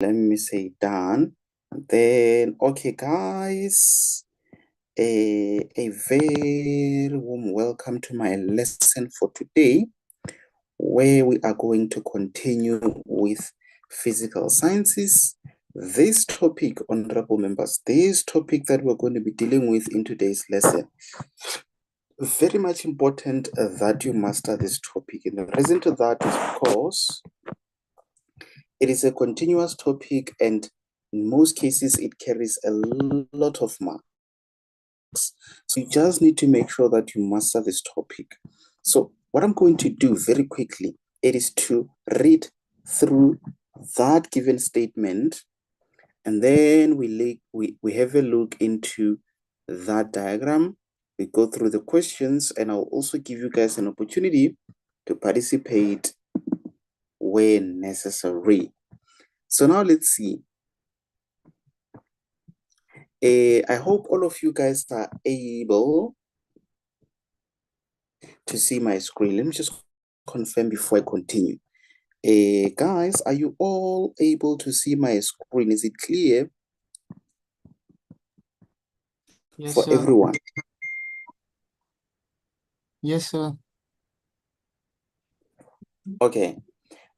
let me say done. And then, okay, guys, a very warm welcome to my lesson for today, where we are going to continue with physical sciences. This topic, honorable members, this topic that we're going to be dealing with in today's lesson, very much important that you master this topic. And the reason to that is because it is a continuous topic, and in most cases, it carries a lot of marks. So you just need to make sure that you master this topic. So what I'm going to do very quickly, it is to read through that given statement, and then we have a look into that diagram. We go through the questions, and I'll also give you guys an opportunity to participate when necessary. So now let's see. I hope all of you guys are able to see my screen. Let me just confirm before I continue. Guys, are you all able to see my screen? Is it clear? Yes, for sir. everyone? Yes, sir. Okay,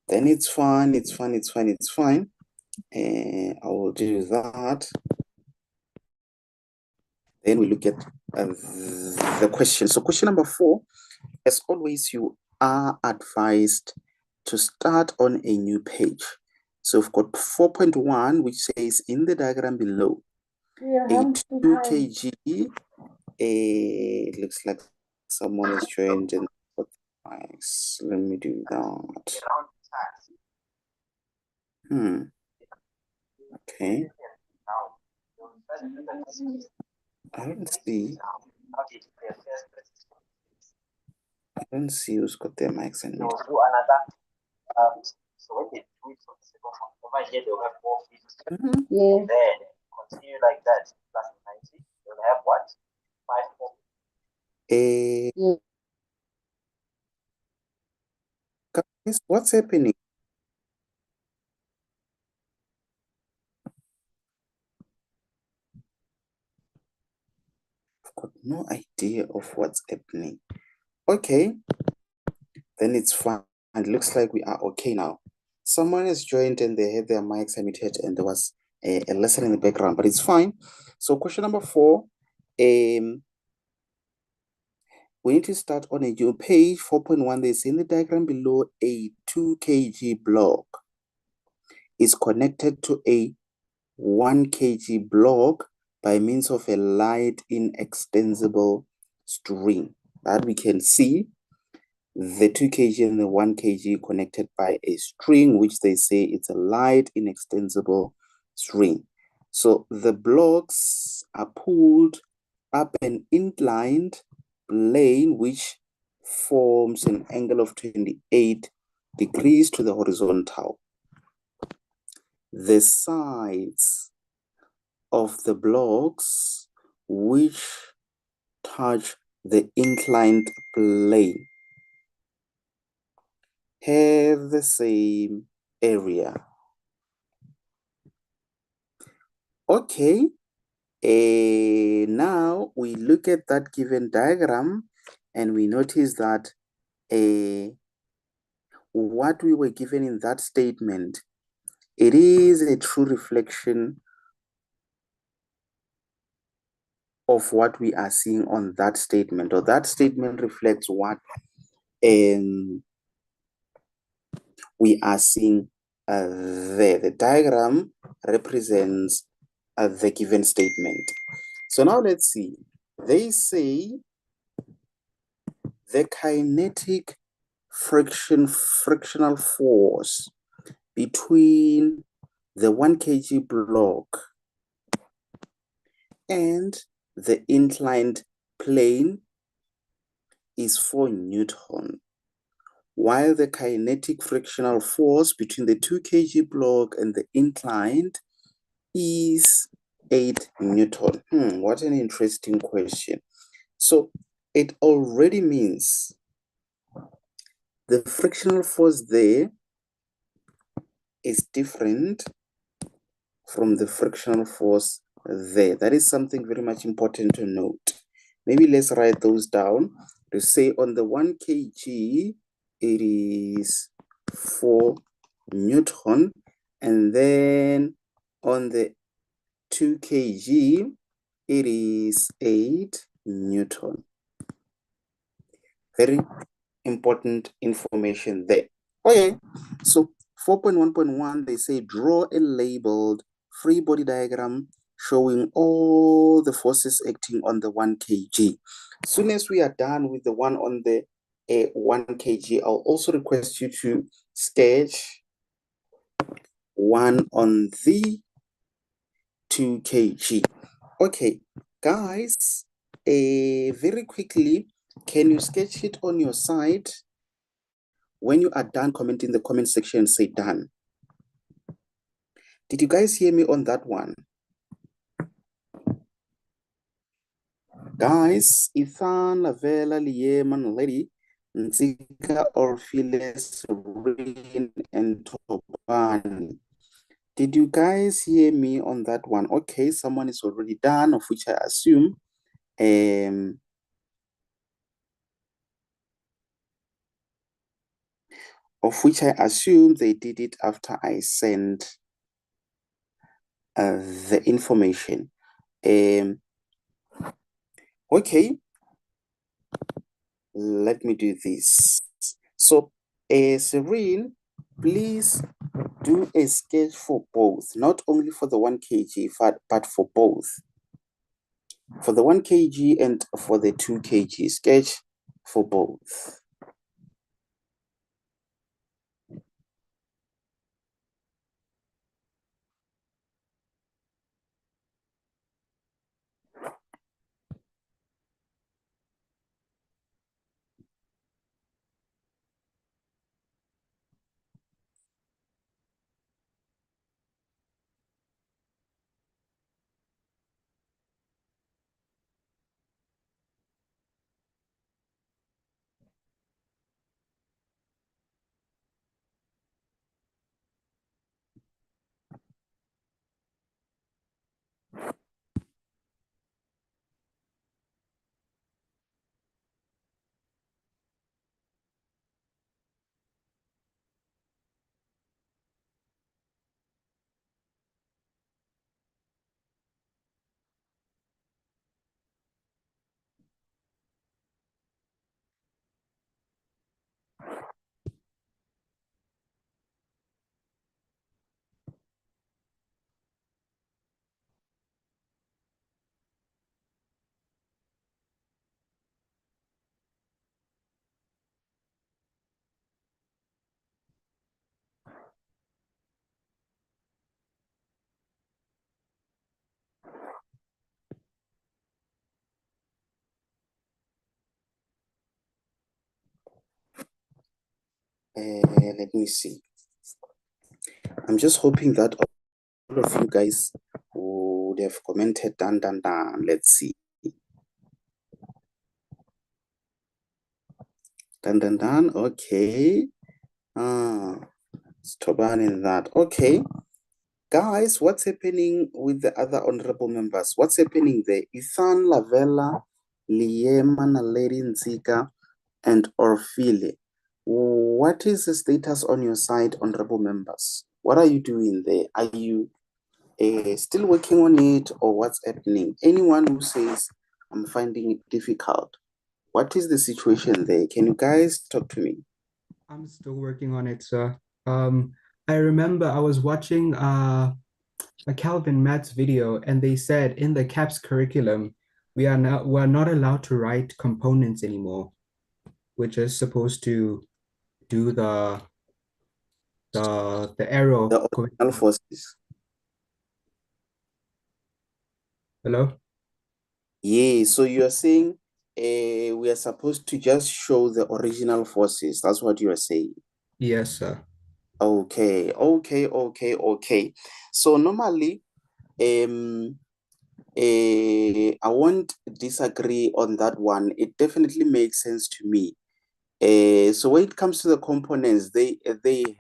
then it's fine. I will do that. Then we look at the question. So question number 4, as always, you are advised to start on a new page. So we've got 4.1, which says in the diagram below, a 2 kg, it looks like someone is joined in. Nice. Let me do that. Okay. I don't see who's got their mics and muted. Yeah. Continue like that. Plus 90. You'll have what? 5 Yeah. Guys, what's happening? I've got no idea of what's happening. Okay, then it's fine. It looks like we are okay now. Someone has joined and they had their mics muted, and there was a lesson in the background, but it's fine. So question number 4, we need to start on a new page. 4.1, there's in the diagram below, a 2 kg block is connected to a 1 kg block by means of a light inextensible string. That we can see the 2 kg and the 1 kg connected by a string, which they say it's a light inextensible string. So the blocks are pulled up an inclined plane which forms an angle of 28 degrees to the horizontal. The sides of the blocks which touch the inclined plane have the same area. Okay, now we look at that given diagram and we notice that what we were given in that statement, it is a true reflection of what we are seeing on that statement, or that statement reflects what we are seeing there. The diagram represents the given statement. So now let's see. They say the kinetic frictional force between the 1 kg block and the inclined plane is 4 Newton, while the kinetic frictional force between the 2 kg block and the inclined is 8 Newton. What an interesting question. So it already means the frictional force there is different from the frictional force there. That is something very much important to note. Maybe let's write those down to say on the 1 kg, it is 4 Newton, and then on the 2 kg, it is 8 Newton. Very important information there. Okay, so 4.1.1, they say draw a labeled free body diagram showing all the forces acting on the 1 kg. As soon as we are done with the one on the 1 kg, I'll also request you to sketch one on the 2 kg. Okay, guys, very quickly, can you sketch it on your side? When you are done, comment in the comment section and say done. Did you guys hear me on that one? Guys, Ethan, Lavella, Lieman, Lady, Nzika, Orpheus, Rin, and Toban. Did you guys hear me on that one? Okay, someone is already done, of which I assume. They did it after I sent the information. Okay, let me do this. So, Serene, please do a sketch for both, not only for the 1 kg, but for both. For the 1 kg and for the 2 kg, sketch for both. Let me see. I'm just hoping that all of you guys would have commented done. Let's see. Done. Okay. Stoban in that. Okay. Guys, what's happening with the other honorable members? What's happening there? Ethan, Lavella, Liema, Naledi, Nzika, and Orphile. What is the status on your side, honorable members? What are you doing there? Are you still working on it, or what's happening? Anyone who says, I'm finding it difficult, what is the situation there? Can you guys talk to me? I'm still working on it, sir. I remember I was watching a Calvin Matt's video, and they said in the CAPS curriculum, we're not allowed to write components anymore. We're just supposed to do the arrow. The original forces. Hello? Yeah, so you're saying we are supposed to just show the original forces. That's what you are saying. Yes, sir. Okay. So normally, I won't disagree on that one. It definitely makes sense to me. So when it comes to the components, they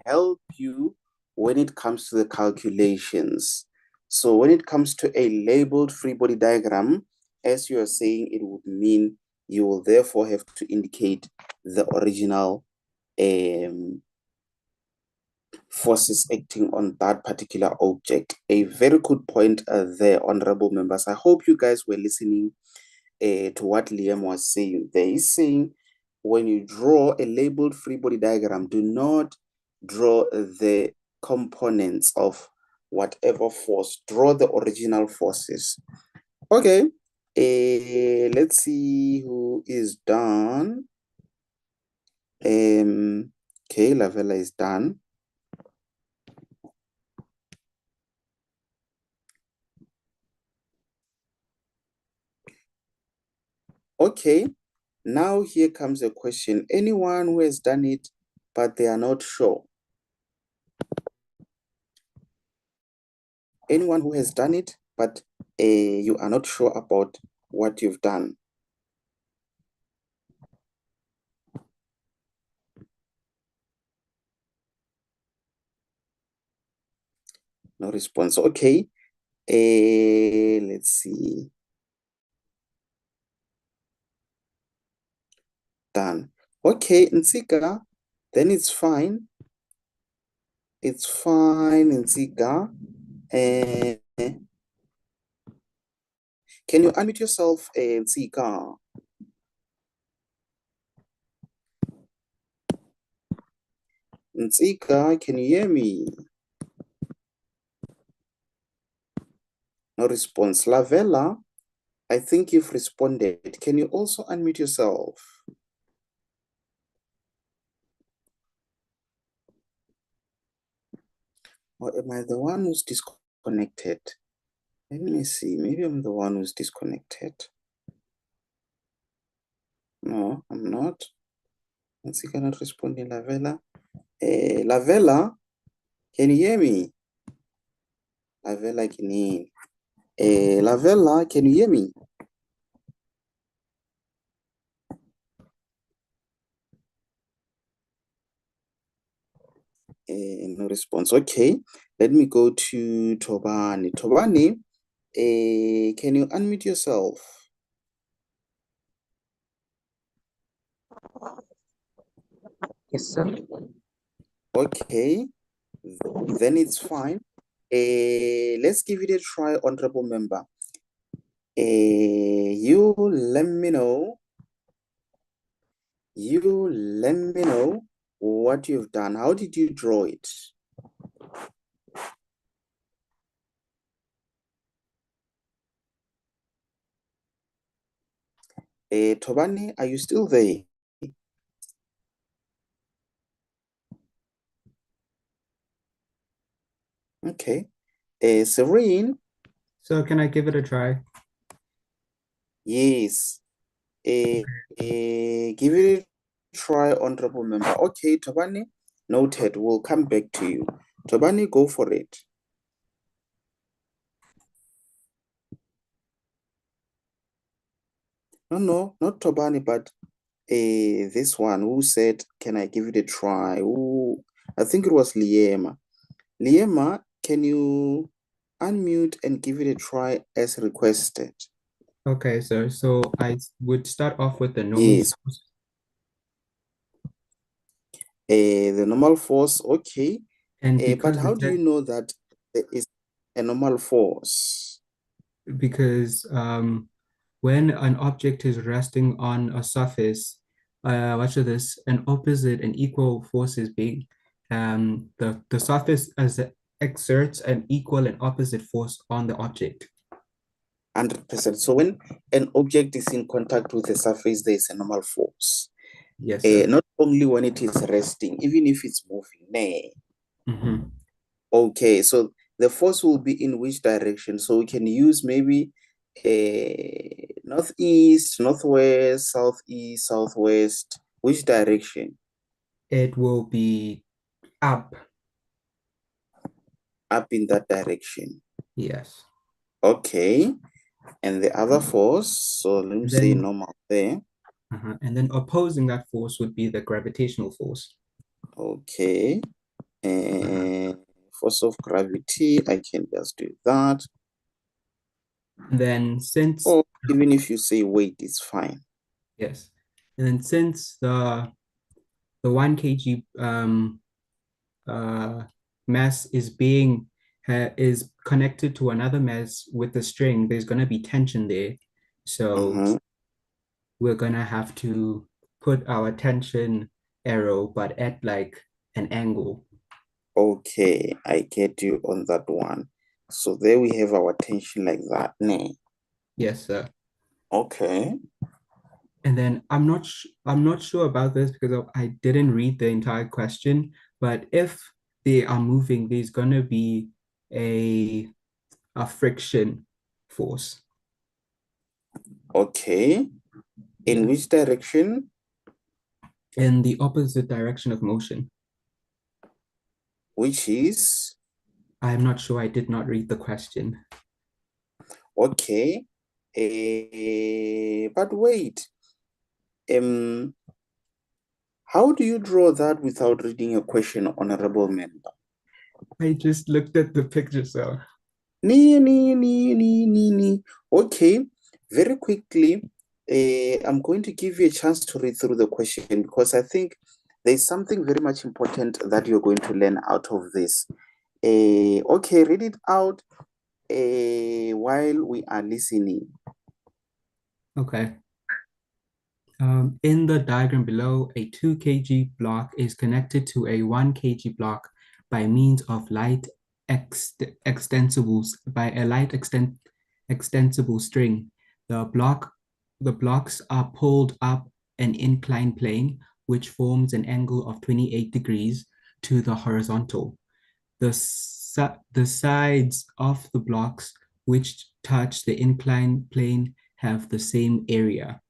help you when it comes to the calculations. So when it comes to a labeled free body diagram, as you are saying, it would mean you will therefore have to indicate the original forces acting on that particular object. A very good point there, honorable members. I hope you guys were listening to what Liam was saying. There is saying when you draw a labeled free body diagram, do not draw the components of whatever force. Draw the original forces. Okay. Let's see who is done. Okay, Lavella is done. Okay, now here comes a question. Anyone who has done it, but they are not sure? Anyone who has done it, but you are not sure about what you've done? No response. Okay. Let's see. Done. Okay, Nsika, then it's fine. It's fine, Nsika. Can you unmute yourself, Nsika? Nsika, can you hear me? No response. Lavella, I think you've responded. Can you also unmute yourself? Or am I the one who's disconnected? Let me see. Maybe I'm the one who's disconnected. No, I'm not. Let's see, cannot respond in Lavella. Lavella, can you hear me? Lavella, can you hear? Lavella, can you hear me? No response. Okay, let me go to Tobani. Tobani, can you unmute yourself? Yes, sir. Okay, then it's fine. Let's give it a try, honorable member. You let me know. You let me know what you've done. How did you draw it? Tobani, are you still there? Okay. Serene? So can I give it a try? Yes. Give it a try, honorable member. Okay, Tobani, noted. We'll come back to you. Tobani, go for it. No, not Tobani, but this one who said, can I give it a try? Who, I think it was Liema. Liema, can you unmute and give it a try as requested? Okay, sir. So I would start off with the normal Yes. force. The normal force, okay. And But because how do you know that there is a normal force? because when an object is resting on a surface, watch this, an opposite and equal force is being the surface exerts an equal and opposite force on the object. 100%. So when an object is in contact with the surface, there is a normal force. Yes, sir. Not only when it is resting, even if it's moving. Nay. Mm-hmm. Okay, so the force will be in which direction? So we can use maybe northeast, northwest, southeast, southwest. Which direction? It will be up. Up in that direction. Yes. Okay. And the other force, so let me say Then, normal there. and then opposing that force would be the gravitational force. Okay. And force of gravity, I can just do that. Then since Or even if you say weight, it's fine. yes, and then since the 1 kg mass is connected to another mass with the string, there's gonna be tension there. So we're gonna have to put our tension arrow, but at like an angle. Okay, I get you on that one. So there we have our tension like that. Nee. Yes, sir. Okay. And then I'm not sure about this because I didn't read the entire question, but if they are moving, there's gonna be a friction force. Okay. In Yeah. which direction? In the opposite direction of motion. Which is? I'm not sure. I did not read the question. Okay. But wait. How do you draw that without reading a question, honorable member? I just looked at the picture, sir. Okay, very quickly, I'm going to give you a chance to read through the question because I think there's something very much important that you're going to learn out of this. Okay, read it out while we are listening. Okay. In the diagram below, a 2 kg block is connected to a 1 kg block by means of extensible string. The blocks are pulled up an inclined plane, which forms an angle of 28 degrees to the horizontal. The sides of the blocks which touch the inclined plane have the same area.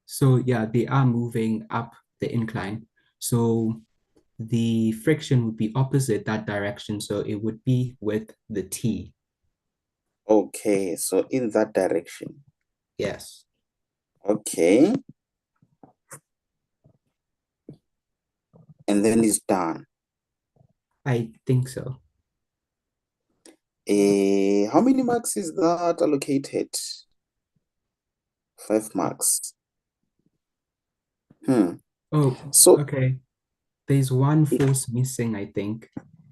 So yeah, they are moving up the incline. So the friction would be opposite that direction. So it would be with the T. Okay, so in that direction. Yes. Okay. And then it's done. I think so. How many marks is that allocated? 5 marks. Oh, So okay. There's one force missing, I think,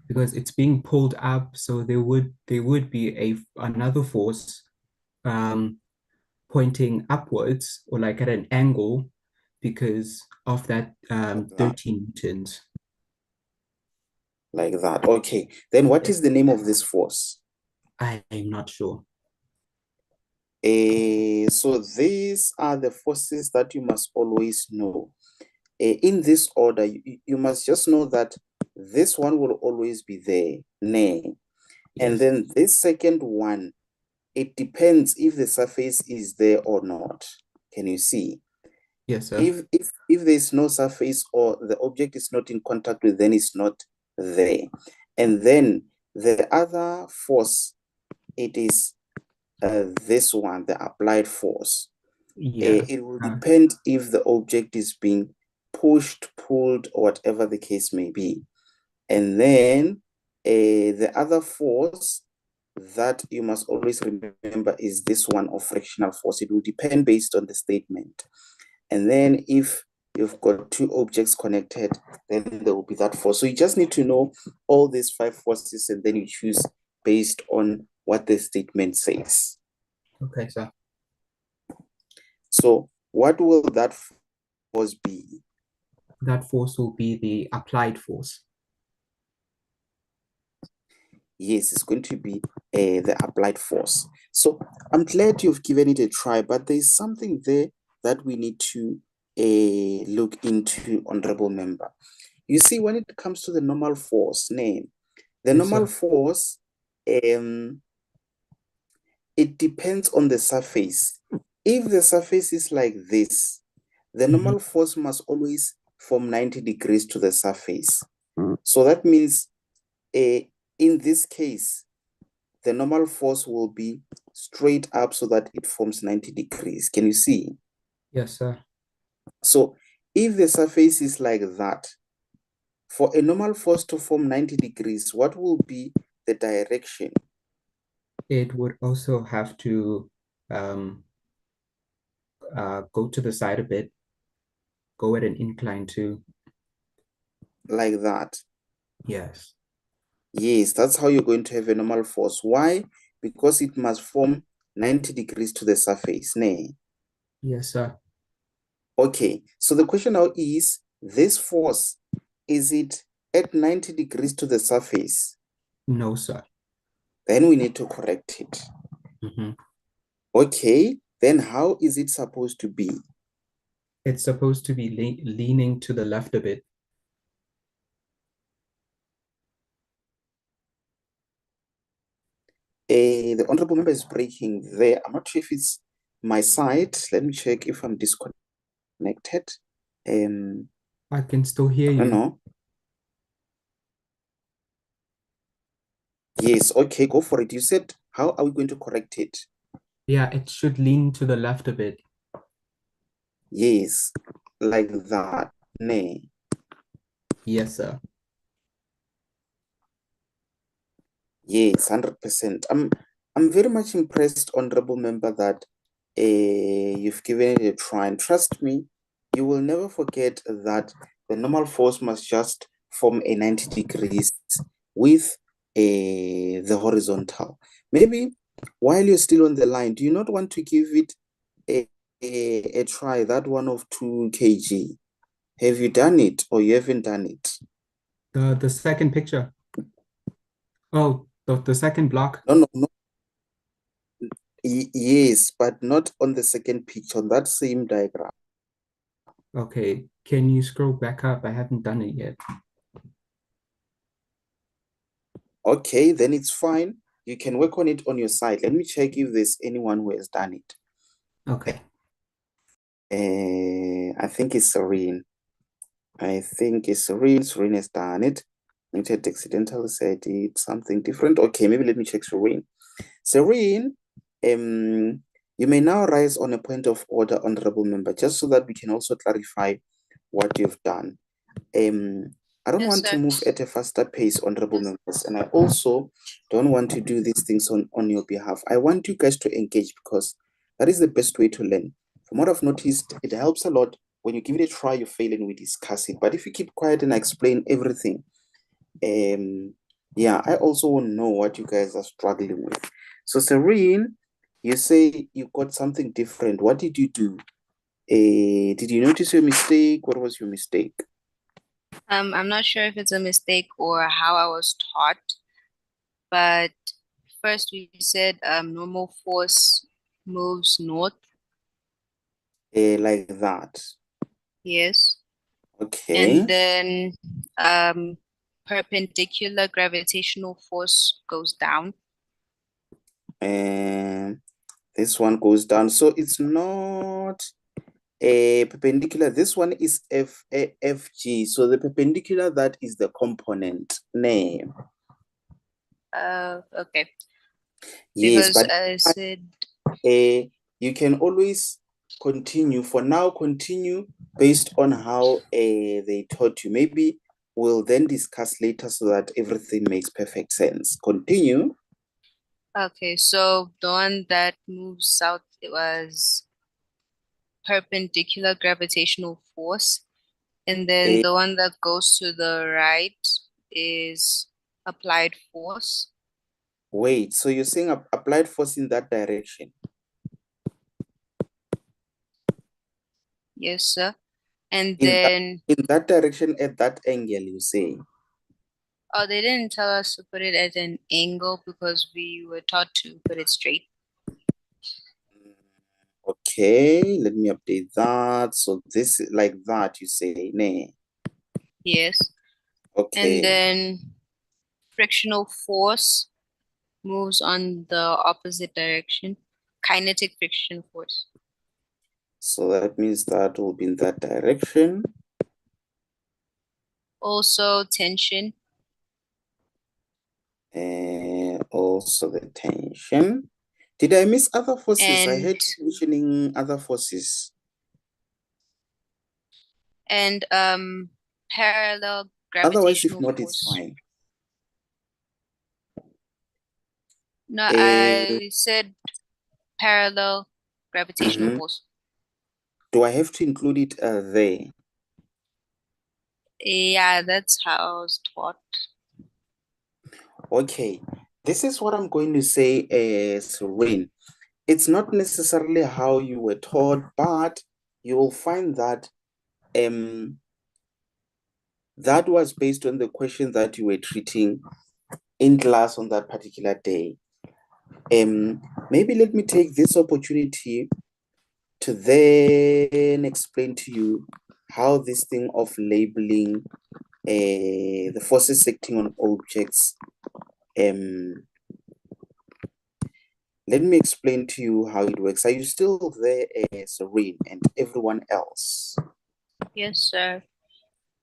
because it's being pulled up. So there would be another force pointing upwards or like at an angle because of that 13 newtons. like that. Okay. Then what is the name of this force? I'm not sure. So these are the forces that you must always know. In this order, you must just know that this one will always be there, nay. And Yes. then this second one, it depends if the surface is there or not. Can you see? Yes, sir. If there's no surface or the object is not in contact with, then it's not there. And then the other force, it is this one, the applied force. Yeah. It will depend if the object is being pushed, pulled, or whatever the case may be. And then the other force that you must always remember is this one of frictional force. It will depend based on the statement. And then if you've got two objects connected, then there will be that force. So you just need to know all these 5 forces and then you choose based on what the statement says. Okay, sir. So what will that force be? That force will be the applied force. Yes, it's going to be the applied force. So I'm glad you've given it a try, but there's something there that we need to look into, honorable member. You see, when it comes to the normal force, the Yes, normal sir. force, it depends on the surface. If the surface is like this, the normal force must always form 90 degrees to the surface. So that means in this case, the normal force will be straight up so that it forms 90 degrees. Can you see? Yes, sir. So if the surface is like that, For a normal force to form 90 degrees, what will be the direction? It would also have to go to the side a bit, go at an incline too. Like that. Yes. Yes, that's how you're going to have a normal force. Why? Because it must form 90 degrees to the surface. Nay. Yes, sir. Okay, so the question now is, this force, is it at 90 degrees to the surface? No, sir. Then we need to correct it. Mhm. Okay, then how is it supposed to be? It's supposed to be leaning to the left a bit. The honorable member is breaking there. I'm not sure if it's my side. Let me check if I'm disconnected. I can still hear I don't you. know. Yes, okay, go for it. You said, how are we going to correct it? Yeah, it should lean to the left a bit. Yes, like that. Nay. Yes, sir. Yes, 100%. I'm very much impressed, honorable member, that you've given it a try. And trust me, you will never forget that the normal force must just form a 90 degrees with the horizontal. Maybe while you're still on the line, do you not want to give it a try, that one of 2 kg? Have you done it or you haven't done it? The second picture. Oh, the second block. No, no, no. Yes, but not on the second picture, on that same diagram. Okay, can you scroll back up? I haven't done it yet. Okay, then it's fine. You can work on it on your side. Let me check if there's anyone who has done it. Okay. I think it's Serene. I think it's Serene. Serene has done it. Muted accidental said it's something different. Okay, maybe let me check Serene. Serene, you may now rise on a point of order, honorable member, just so that we can also clarify what you've done. I don't want to move at a faster pace, honorable members, and I also don't want to do these things on your behalf. I want you guys to engage because that is the best way to learn. From what I've noticed, it helps a lot when you give it a try, you fail, and we discuss it. But if you keep quiet and I explain everything, yeah, I also won't know what you guys are struggling with. So, Serene, you say you got something different. What did you do? Did you notice your mistake? What was your mistake? I'm not sure if it's a mistake or how I was taught, but first we said normal force moves north. Like that. Yes. Okay. And then perpendicular gravitational force goes down. And this one goes down. So it's not a perpendicular. This one is FG. So the perpendicular, that is the component name. Okay. Yes, Because but I said you can always continue. For now, continue based on how they taught you. Maybe we'll then discuss later so that everything makes perfect sense. Continue. okay, so the one that moves south, it was perpendicular gravitational force. And then the one that goes to the right is applied force. Wait, so you're saying applied force in that direction? Yes, sir. And In then, that direction at that angle, you say? oh, they didn't tell us to put it at an angle because we were taught to put it straight. Okay, let me update that. So this is like that, you say, nay? Yes. Okay. And then frictional force moves on the opposite direction. Kinetic friction force. So that means that will be in that direction. Also tension. Also the tension. Did I miss other forces? I And heard you mentioning other forces. and parallel Otherwise, if Gravitational not, it's force. fine. No, Uh, I said parallel gravitational mhm. force. Do I have to include it there? Yeah, that's how I was taught. Okay, this is what I'm going to say as rain. It's not necessarily how you were taught, but you will find that that was based on the question that you were treating in class on that particular day. Maybe let me take this opportunity to then explain to you how this thing of labeling the forces acting on objects. Let me explain to you how it works. Are you still there, Serene, and everyone else? Yes, sir.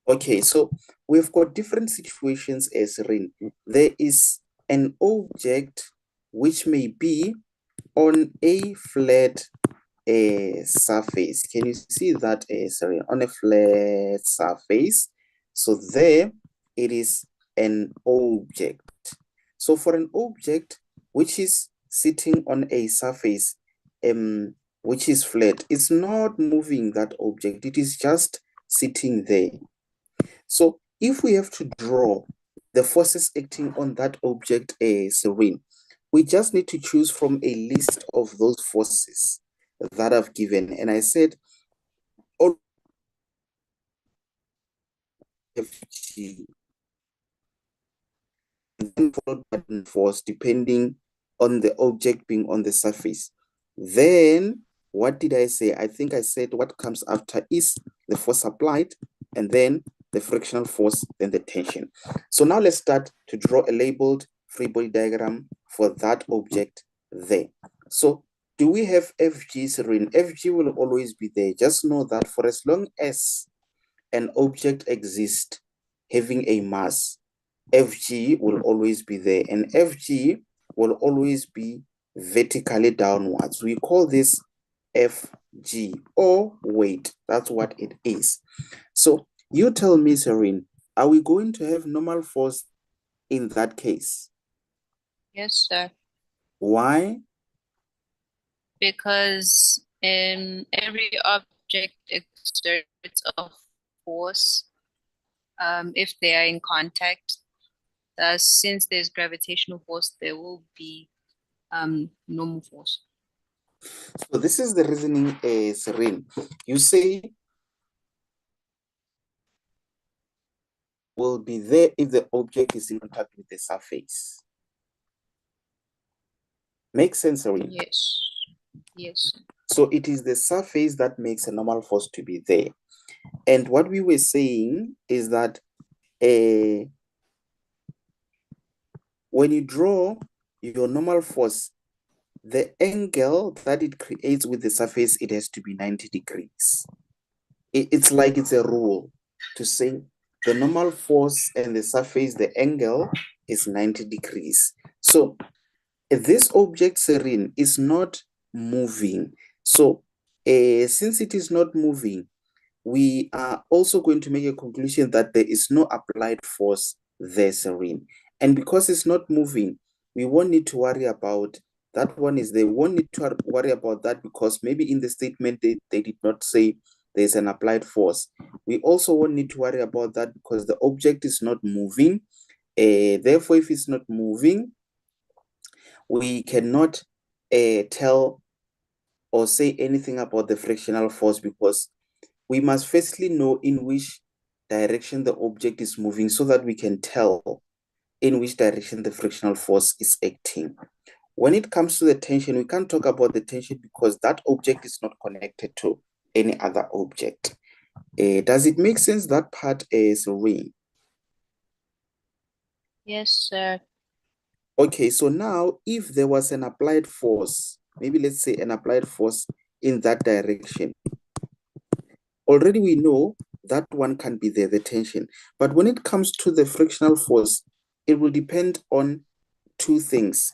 Okay, so we've got different situations, Serene. There is an object which may be on a flat surface. Can you see that, sorry, on a flat surface? So there it is an object. So for an object which is sitting on a surface which is flat, it's not moving that object, it is just sitting there. So if we have to draw the forces acting on that object, Serene, we just need to choose from a list of those forces that I've given. And I said, all FG, then followed by an force depending on the object being on the surface. Then, what did I say? I think I said what comes after is the force applied, and then the frictional force, then the tension. So now let's start to draw a labeled free body diagram for that object there. So do we have FG, Serene? FG will always be there. Just know that for as long as an object exists having a mass, FG will always be there, and FG will always be vertically downwards. We call this FG or weight. That's what it is. So you tell me, Serene, are we going to have normal force in that case? Yes, sir. Why? Because every object exerts a force if they are in contact. Thus, since there's gravitational force, there will be normal force. So this is the reasoning, Serene. You say will be there if the object is in contact with the surface. Makes sense, Serene? Yes. Yes. So it is the surface that makes a normal force to be there. And what we were saying is that when you draw your normal force, the angle that it creates with the surface, it has to be 90 degrees. It's like it's a rule to say the normal force and the surface, the angle is 90 degrees. So this object, Serene, is not moving. So since it is not moving, we are also going to make a conclusion that there is no applied force there, Serene. And because it's not moving, we won't need to worry about that one is they won't need to worry about that because maybe in the statement they did not say there's an applied force. We also won't need to worry about that because the object is not moving. Therefore, if it's not moving, we cannot tell or say anything about the frictional force because we must firstly know in which direction the object is moving so that we can tell in which direction the frictional force is acting. When it comes to the tension, we can't talk about the tension because that object is not connected to any other object. Does it make sense, that part is Serene? Yes, sir. Okay, so now if there was an applied force, maybe let's say an applied force in that direction, already we know that one can be there, the tension. But when it comes to the frictional force, it will depend on two things.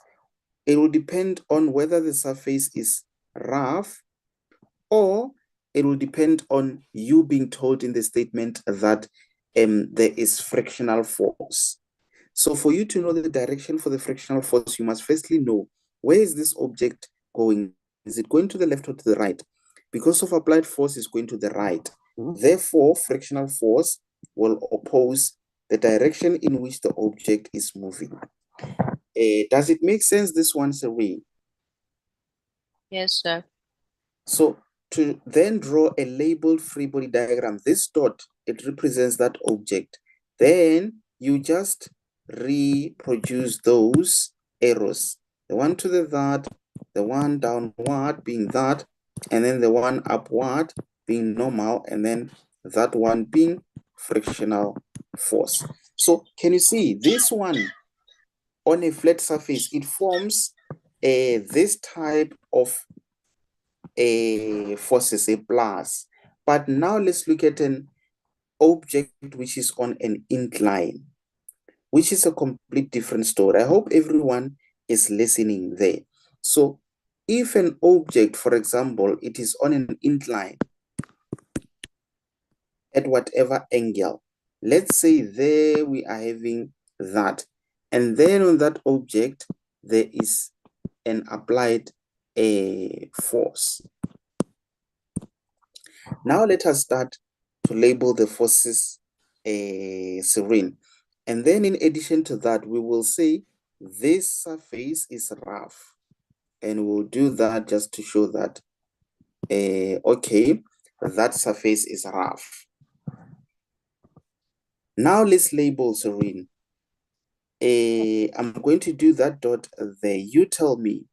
It will depend on whether the surface is rough, or it will depend on you being told in the statement that there is frictional force. So for you to know the direction for the frictional force, you must firstly know, where is this object going? Is it going to the left or to the right? Because of applied force is going to the right. Therefore, frictional force will oppose the direction in which the object is moving. Does it make sense, this one, Serene? Yes, sir. So to then draw a labeled free body diagram, this dot, it represents that object. Then you just reproduce those arrows. The one to the that, the one downward being that, and then the one upward being normal, and then that one being frictional force. So can you see this one on a flat surface? It forms this type of forces, a plus. But now let's look at an object which is on an incline, which is a complete different story. I hope everyone is listening there. So if an object, for example, it is on an incline at whatever angle, let's say there we are having that, and then on that object there is an applied force. Now let us start to label the forces, Serene. And then in addition to that, we will say this surface is rough. And we'll do that just to show that, okay, that surface is rough. Now let's label, Serene. I'm going to do that dot there. You tell me,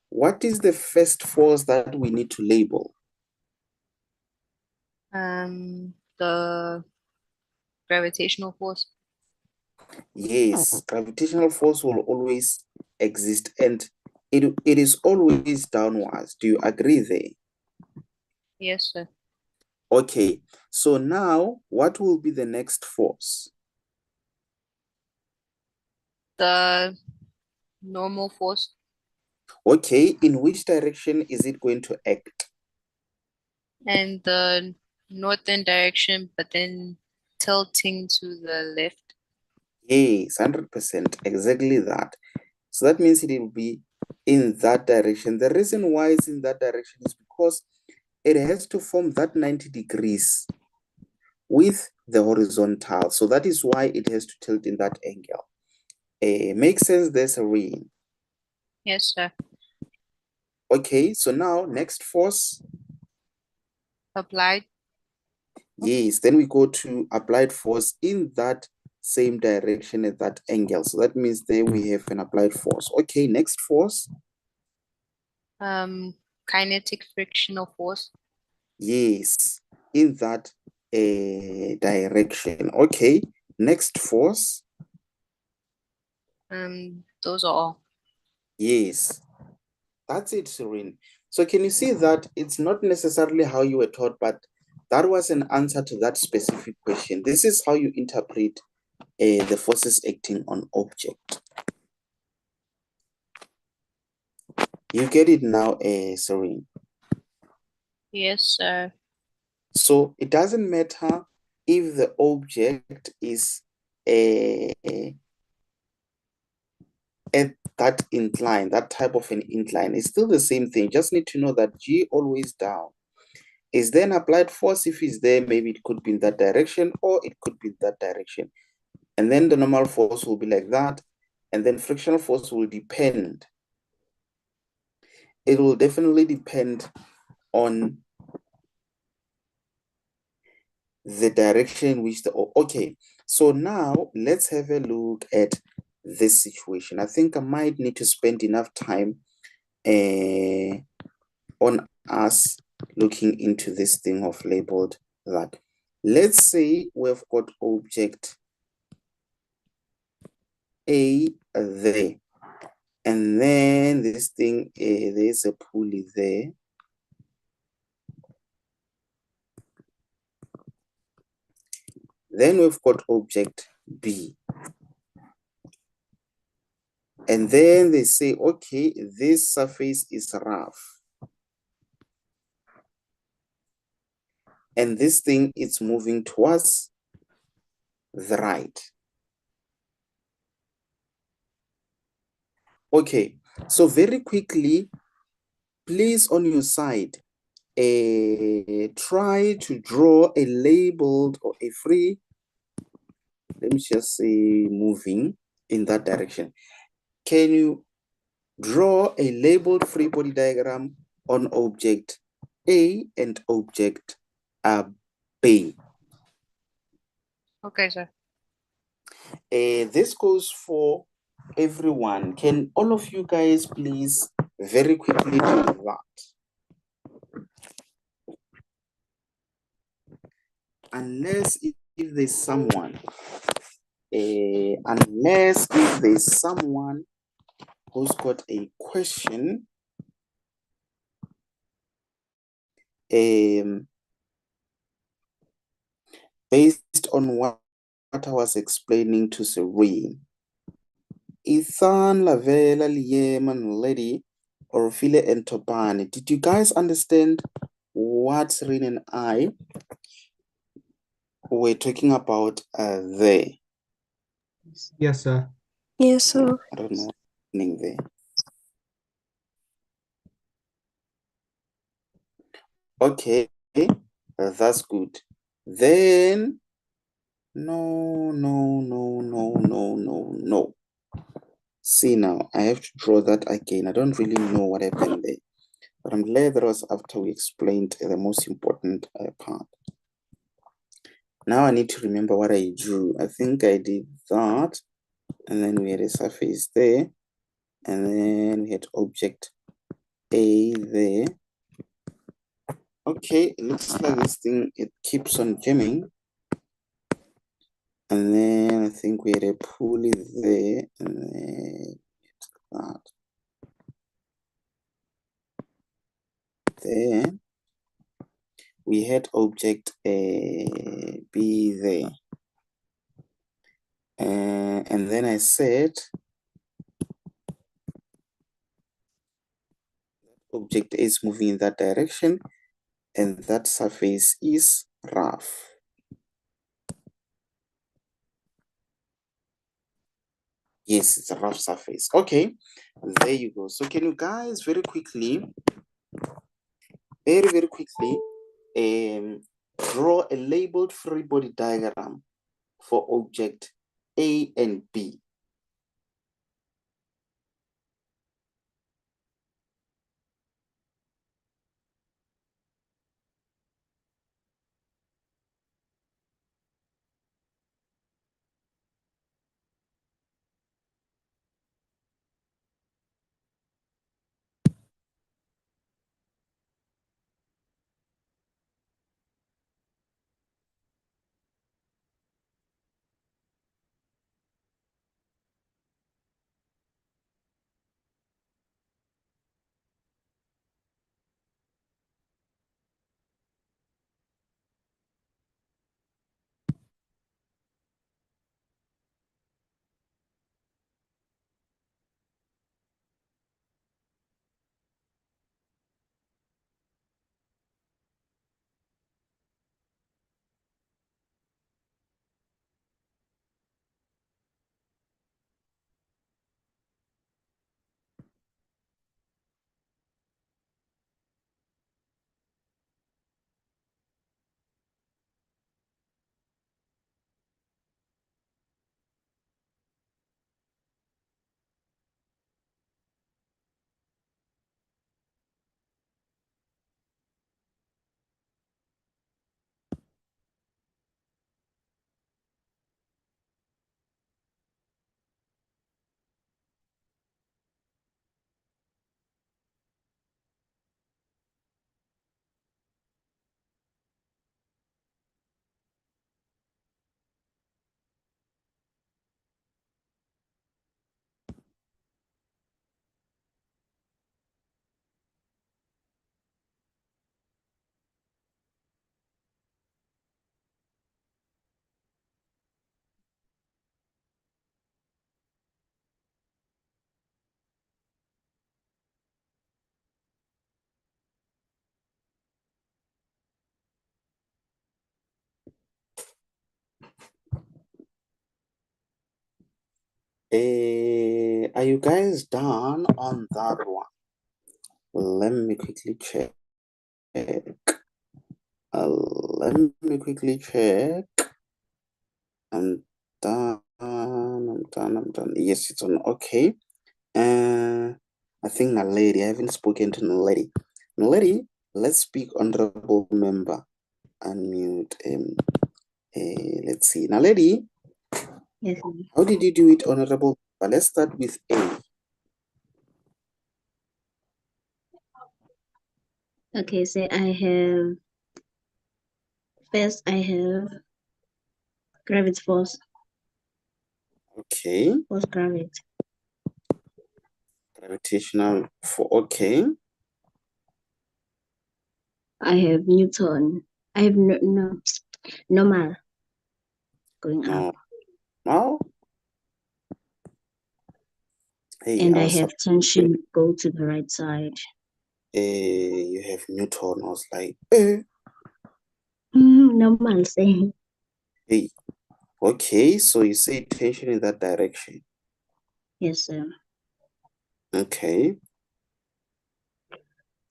what is the first force that we need to label? The gravitational force. Yes, gravitational force will always exist, and it is always downwards. Do you agree there? Yes, sir. Okay, so now what will be the next force? The normal force. Okay, in which direction is it going to act? And the northern direction, but then tilting to the left. Yes, 100%, exactly that. So that means it will be in that direction. The reason why it's in that direction is because it has to form that 90 degrees with the horizontal. So that is why it has to tilt in that angle. Makes sense, there's a ring. Yes, sir. Okay, so now next force. Applied. Yes, then we go to applied force in that same direction at that angle. So that means there we have an applied force. Okay, next force. Kinetic frictional force. Yes, in that direction. Okay, next force. Those are all. Yes, that's it, Serene. So can you see that it's not necessarily how you were taught, but that was an answer to that specific question. This is how you interpret the forces acting on object. You get it now, Serene? Yes, sir. So it doesn't matter if the object is at that incline, that type of an incline. It's still the same thing. Just need to know that G always down. Is then applied force? If it's there, maybe it could be in that direction or it could be in that direction. And then the normal force will be like that. And then frictional force will depend. It will definitely depend on the direction in which the, okay. So now let's have a look at this situation. I think I might need to spend enough time on us looking into this thing of labeled that. Let's say we've got object A there, and then this thing, there's a pulley there. Then we've got object B. And then they say, okay, this surface is rough. And this thing is moving towards the right. Okay, so very quickly, please on your side, try to draw a labeled or a free, let me just say moving in that direction. Can you draw a labeled free body diagram on object A and object B? Okay, sir. This goes for everyone. Can all of you guys please very quickly do that? Unless if there's someone, who's got a question, based on what I was explaining to Serene. Ethan, Lavela, Lieman, Lady, Orphile, and Topani. Did you guys understand what Serene and I were talking about there? Yes, sir. Yes, sir. I don't know what's happening there. Okay, that's good. Then, no. See now, I have to draw that again. I don't really know what happened there, but I'm glad that was after we explained the most important part. Now I need to remember what I drew. I think I did that, and then we had a surface there, and then we had object A there. Okay, it looks like this thing, it keeps on jamming. And then I think we had a pulley there, and then that. There, we had object B there. And then I said, object is moving in that direction, and that surface is rough. Yes, it's a rough surface. Okay, there you go. So can you guys very quickly, draw a labeled free body diagram for object A and B? Are you guys done on that one? Let me quickly check. Let me quickly check. I'm done. I'm done. Yes, it's on. Okay. I think Naledi. I haven't spoken to Naledi. Naledi, let's speak, honorable member. Unmute. Let's see. Naledi, Yes. how did you do it, honorable? But let's start with A. Okay, so first I have gravity force, Okay. force gravity. Gravitational for okay. I have Newton. I have normal going No. up. Now, hey, And I I was have tension go to the right side. you have Newton. I was like, Normal same. hey, okay. So you say tension in that direction. Yes, sir. Okay.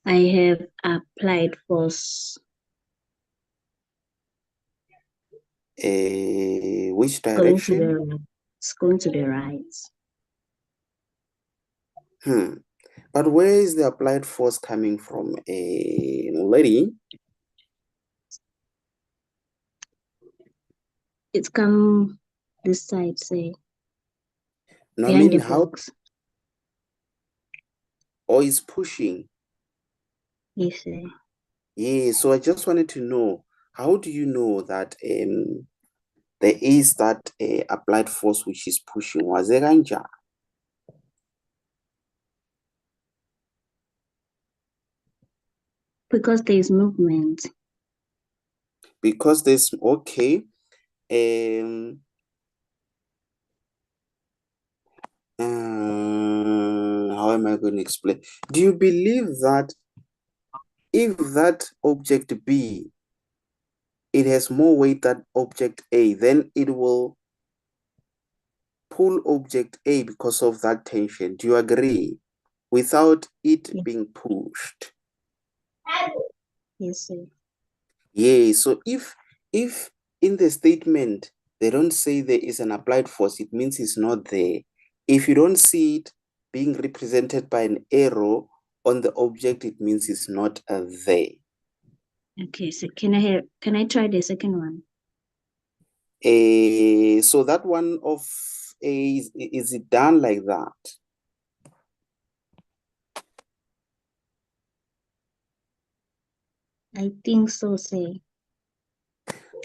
I have applied force Which going to direction? the right. It's going to the right. But where is the applied force coming from? Lady? It's come this side, say, No, I behind mean the how, box. or is pushing? Yes, sir. Yeah, so I just wanted to know, how do you know that there is that applied force which is pushing? Was it Ranja? Because there is movement. Because there's okay. Um, how am I going to explain? Do you believe that if that object B, it has more weight than object A, then it will pull object A because of that tension? Do you agree? Without it Yes, being pushed. yes, sir. Yeah, so if in the statement they don't say there is an applied force, it means it's not there. If you don't see it being represented by an arrow on the object, it means it's not there. Okay, so can I try the second one? So that one of is it done like that? I think so, say.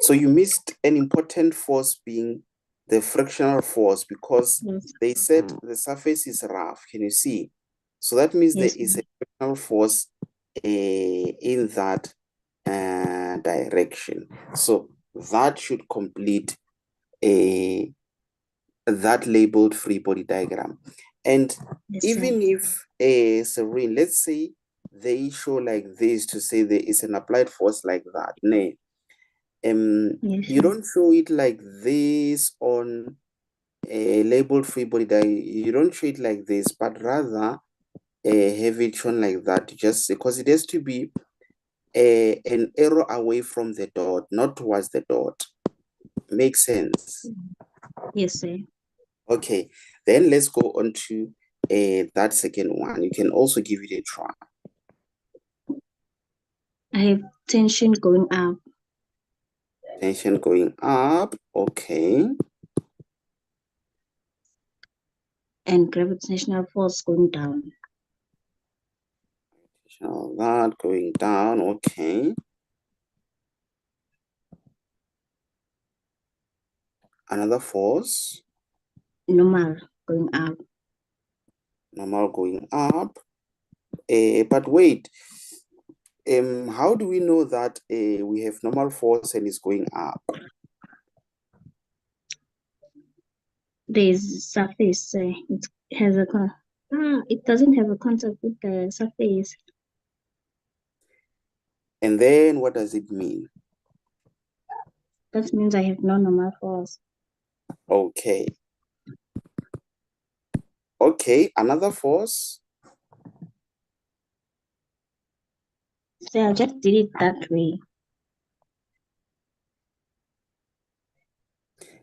So you missed an important force being the frictional force, because Yes, they said the surface is rough. Can you see? So that means there yes, is a frictional force in that direction. So that should complete that labeled free body diagram. And yes, sir. even if Serene, let's say they show like this to say there is an applied force like that, nay, Yes, you don't show it like this on a labeled free body you don't show it like this, but rather have it shown like that, just because it has to be an arrow away from the dot, not towards the dot. Makes sense? yes, sir. Okay, then let's go on to that second one. You can also give it a try. I have tension going up. Tension going up, okay. And gravitational force going down. That going down, okay. Another force. Normal going up. Normal going up. But wait, how do we know that we have normal force and it's going up? There's surface. It has it doesn't have a contact with the surface. And then what does it mean? That means I have no normal force. Okay. Okay, another force. So I just did it that way.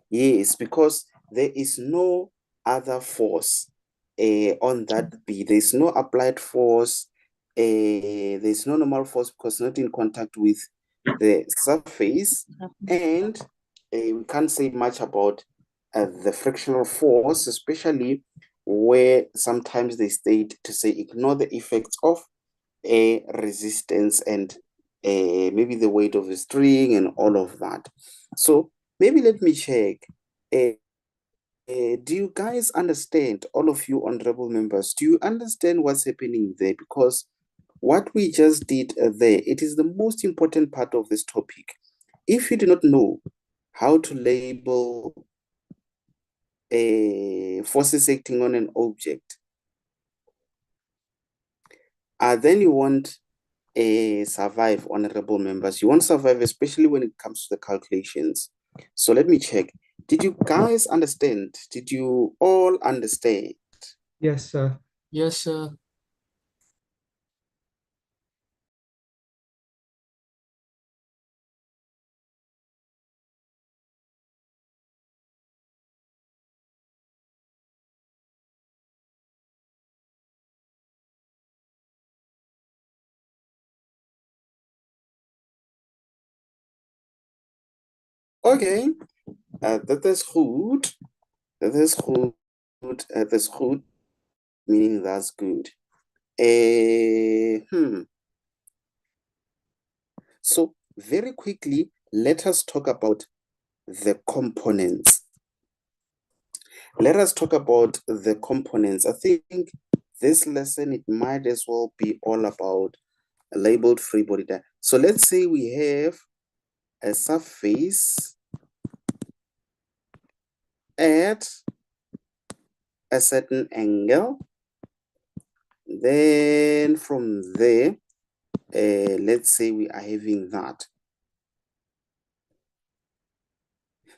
Yes, because there is no other force on that B. There's no applied force. There's no normal force because not in contact with the surface. And we can't say much about the frictional force, especially where sometimes they state to say ignore the effects of a resistance and maybe the weight of a string and all of that. So maybe let me check. Do you guys understand, all of you honorable members, do you understand what's happening there? Because what we just did there, it is the most important part of this topic. If you do not know how to label forces acting on an object, then you won't survive, honorable members. You won't survive, especially when it comes to the calculations. So let me check. Did you guys understand? Did you all understand? Yes, sir. Yes, sir. Okay, that is good. That is good. That is good, meaning that's good. So very quickly, let us talk about the components. Let us talk about the components. I think this lesson, it might as well be all about a labeled free body diagram. So let's say we have a surface at a certain angle. Then from there, let's say we are having that.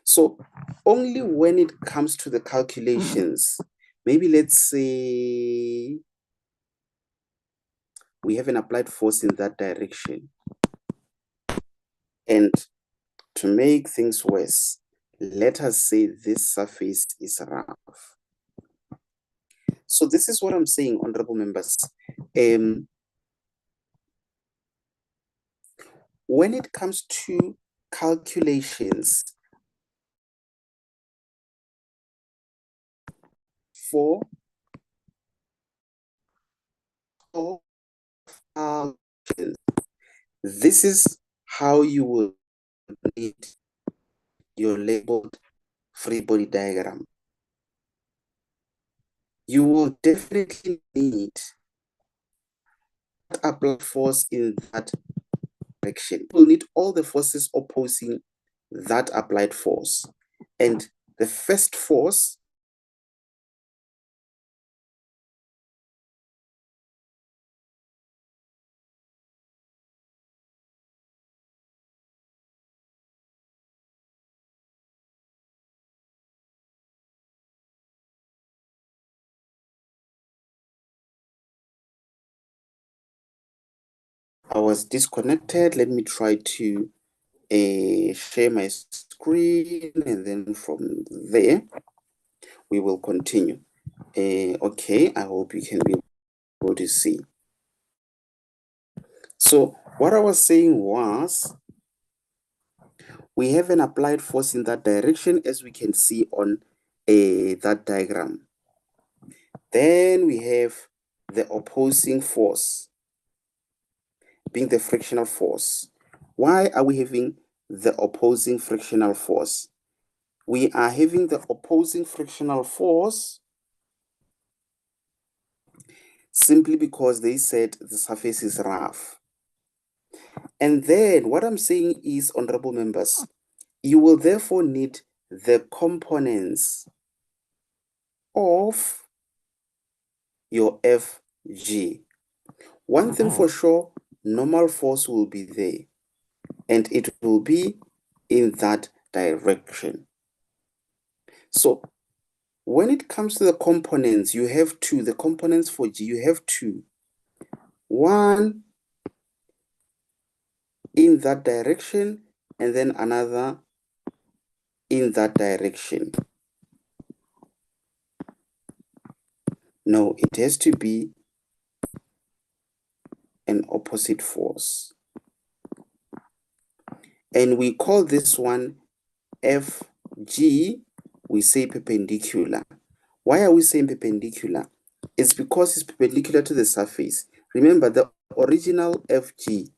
So only when it comes to the calculations, maybe let's say we have an applied force in that direction. And to make things worse, let us say this surface is rough. So this is what I'm saying, honorable members. When it comes to calculations for this is how you will need your labeled free body diagram. You will definitely need applied force in that direction. You will need all the forces opposing that applied force. And the first force I was disconnected. Let me try to share my screen, and then from there we will continue. Okay, I hope you can be able to see. So what I was saying was we have an applied force in that direction, as we can see on that diagram. Then we have the opposing force being the frictional force. Why are we having the opposing frictional force? We are having the opposing frictional force simply because they said the surface is rough. And then what I'm saying is, honorable members, you will therefore need the components of your FG. One thing for sure, normal force will be there, and it will be in that direction. So when it comes to the components, you have two. The components for G, you have two. One in that direction, and then another in that direction. No, it has to be an opposite force. And we call this one FG, we say perpendicular. Why are we saying perpendicular? It's because it's perpendicular to the surface. Remember, the original FG,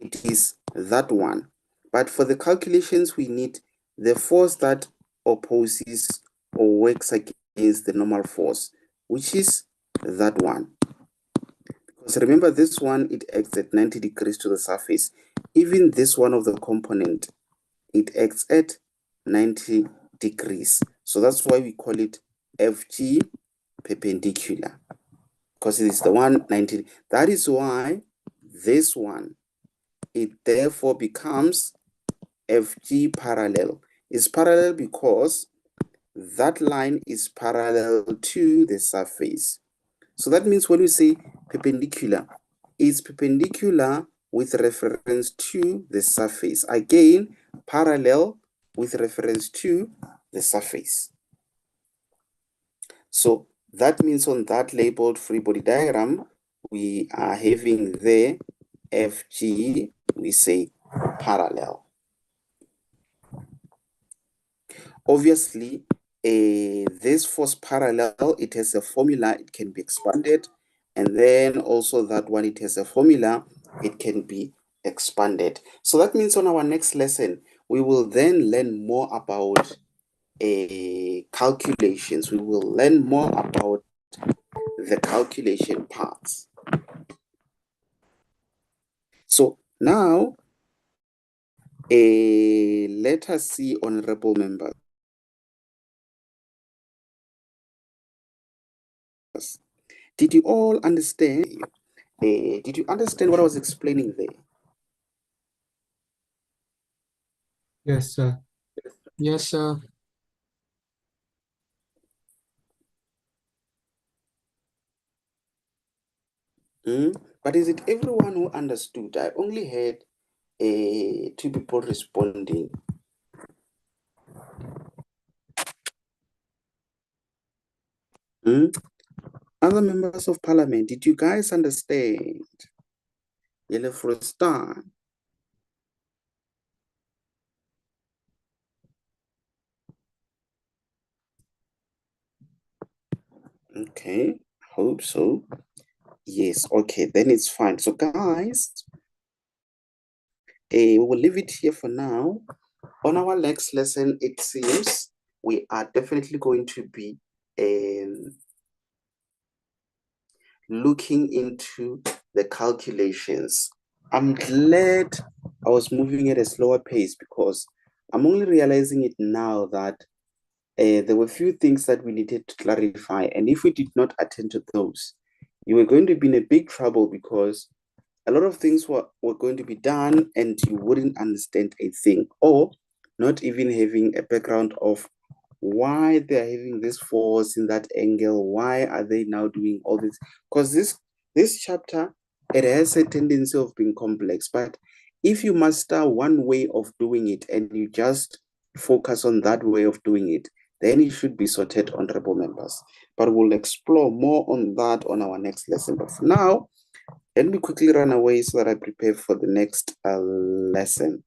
it is that one. But for the calculations, we need the force that opposes or works against the normal force, which is that one. Because remember, this one, it acts at 90 degrees to the surface. Even this one of the component, it acts at 90 degrees. So that's why we call it FG perpendicular, because it is the one 90. That is why this one, it therefore becomes FG parallel. It's parallel because that line is parallel to the surface. So that means when we say perpendicular, it's perpendicular with reference to the surface. Again, parallel with reference to the surface. So that means on that labeled free body diagram, we are having the FG, we say parallel. Obviously, this force parallel, it has a formula, it can be expanded. And then also that one, it has a formula, it can be expanded. So that means on our next lesson, we will then learn more about calculations. We will learn more about the calculation parts. So now, let us see honorable members. Did you all understand? Did you understand what I was explaining there? Yes, sir. Yes, sir. But is it everyone who understood? I only had two people responding. Other members of parliament, did you guys understand? Yellow for a star. Okay, hope so. Yes, okay, then it's fine. So guys, we will leave it here for now. On our next lesson, it seems we are definitely going to be looking into the calculations. I'm glad I was moving at a slower pace because I'm only realizing it now that there were a few things that we needed to clarify. And if we did not attend to those, you were going to be in a big trouble because a lot of things were going to be done and you wouldn't understand a thing, or not even having a background of why they're having this force in that angle, why are they now doing all this? Because this chapter, it has a tendency of being complex, but if you master one way of doing it and you just focus on that way of doing it, then it should be sorted, honorable members. But we'll explore more on that on our next lesson. But for now, let me quickly run away so that I prepare for the next lesson.